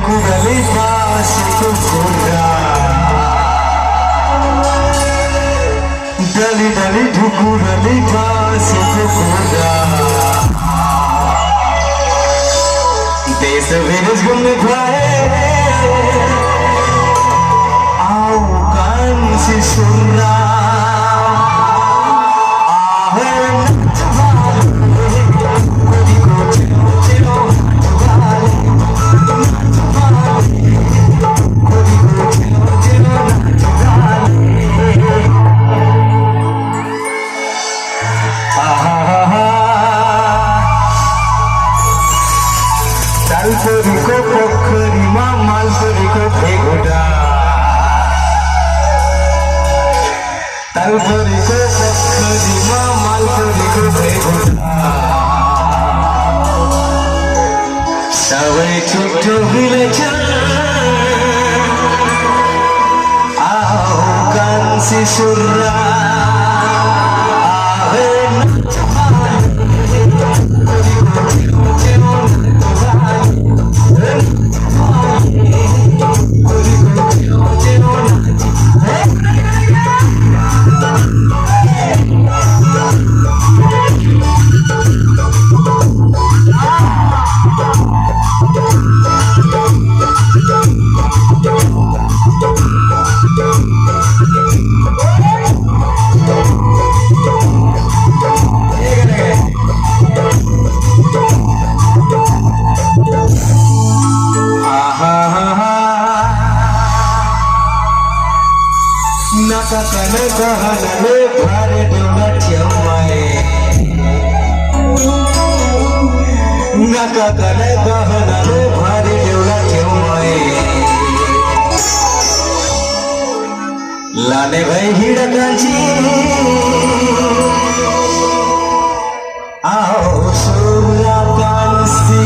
ঢুকুরালে পাশে কুকুরা ডালি ডালি ঢুকুরালে পাশে কুকুরা देश विदेश घूमने जाए आओ कान से सुन रहा Talpori ko pokhari ma malpori ko bhegoda Talpori ko pokhari ma malpori ko bhegoda Sabai chotto village aao kan se surra Nakakana kahana le bhare deuna chamae Nakakana kahana le bhare deuna chamae Lane bhai hida kanchi Aao surya kansi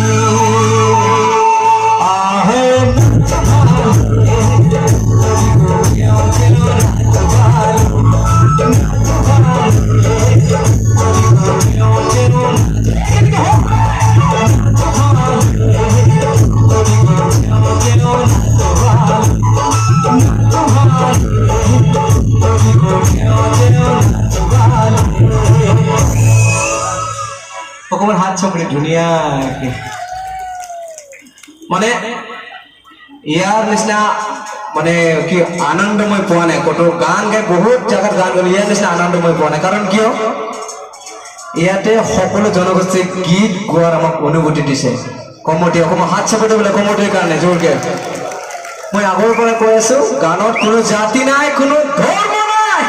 Pokoknya hat sampai dunia মানে ইয়ার নিচিনা মানে কি আনন্দময় পোৱা নাই কত গান গাই বহুত জায়গাত গান গালে ইয়াৰ নিচিনা আনন্দময় পোৱা নাই কাৰণ কিয় ইয়াতে সকলো জনগোষ্ঠীৰ গীত গোৱাৰ আমাক অনুভূতি দিছে কমটি অকমান হাত চাপতে বোলে কমটিৰ কাৰণে জোৰকে মই আগৰ পৰা কৈ আছো গানত কোনো জাতি নাই কোনো ধৰ্ম নাই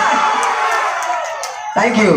থ্যাংক ইউ